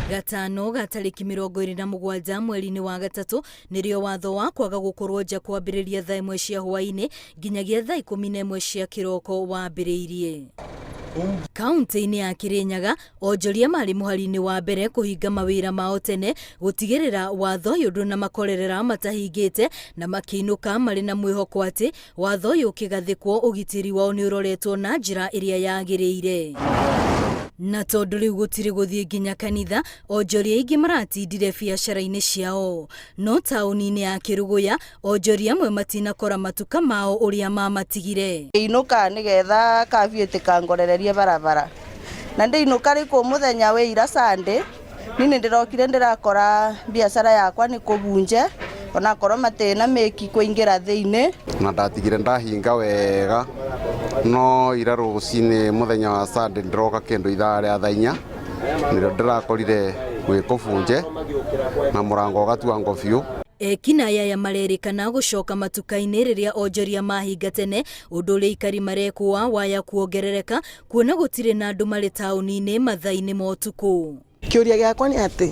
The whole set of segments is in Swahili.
Gatano ga tariki 27 mweri-inĩ wa gatatu nĩrĩo watho wa kwaga gũkorwo nja kwambĩrĩria thaa 1 cia hwaĩ-inĩ nginyagia thaa 11 cia kĩroko wambĩrĩirie. Kaunti-inĩ ya Kirinyaga, onjoria marĩ mũhari-inĩ wa mbere kũhinga mawĩra mao tene gũtigĩrĩra watho ũyũ ndũnamakorerera matahingĩte na makĩinũka marĩ na mwĩhoko atĩ watho ũyũ ũkĩgathĩkwo ũgitĩri wao nĩ ũroretwo na njĩra ĩrĩa yagĩrĩire. Na tondũ rĩu gũtirĩ gũthiĩ nginya kanitha, onjoria aingĩ maratindire biacara-inĩ ciao. No taũni-inĩ ya Kĩrũgũya, onjoria amwe matinakora matuka mao ũrĩa mamatigire. Inuka nĩgetha kabiũ ĩtĩkangorererie barabara. Na ndĩinuka rĩkũ mũthenya wĩ ira Sunday, niĩ ndĩrokire ndĩrakora biacara yakwa nĩ kũbunje, ona korwo matĩna mĩki kũingĩra thĩinĩ. Na ndatigire ndahinga wega. No ira rũcinĩ mũthenya wa Sunday ndĩroka kĩndũ ithaa rĩa thaa 4 nĩrĩo ndĩrakorire gwĩkũbunje na mũrango ũgatuangwo biũ. Ekinaĩ aya marerĩkana gũcoka matuka-inĩ rĩrĩa onjoria mahinga tene, ũndũ ũrĩa aikari marekũa waya kuongerereka kuona gũtirĩ na andũ marĩ taũni-inĩ mathaa-inĩ ma ũtukũ. Kĩũria gĩakwa nĩ atĩ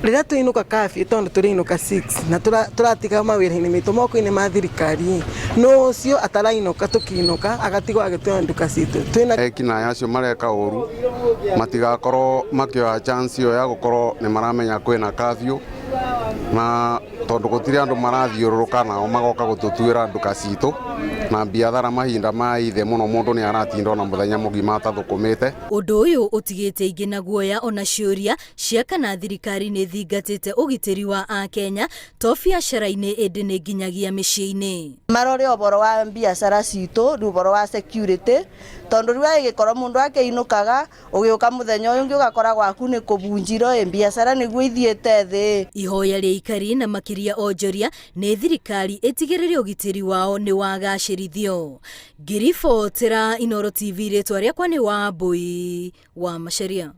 rĩrĩa tũinũka kabiũ tondũ tũrĩinũka 6 na tũratiga mawĩra-inĩ maitũ moko-inĩ ma thirikari, no ũcio atarainũka tũkiinũka agatigwo agĩtũoya nduka citũ. Ekinaĩ acio mareka ũru matigakorwo makĩoya chance ĩyo ya gũkorwo nĩ maramenya kwĩna kabiũ, na tondũ gũtirĩ andũ marathiũrũrũka nao magoka gũtũtuĩra nduka citũ na biathara mahinda ma ithe mũno mũndũ nĩ aratinda ona mũthenya mũgima atathũkũmĩte. Ũndũ ũyũ ũtigĩte aingĩ na guoya ona ciũria cia kana thirikari nĩ thingatĩte ũgitĩri wa Akenya to biacara-inĩ ĩndĩ nĩ nginyagia mĩciĩ-inĩ. Marore ũboro wa biacara citũ, ũboro wa security, tondũ rĩu agĩkorwo mũndũ akĩinũkaga ũgĩũka mũthenya ũyũ ũngĩ ũgakora gwaku nĩ kũbunjirwo, biacara nĩguo ithiĩte thĩ. Ihoya rĩa aikari na makĩria onjoria nĩ thirikari ĩtigĩrĩre ũgitĩri wao nĩ wagacĩrithio. Ngiribotera Inooro TV, rĩtwa rĩakwa nĩ Wambui wa Macharia.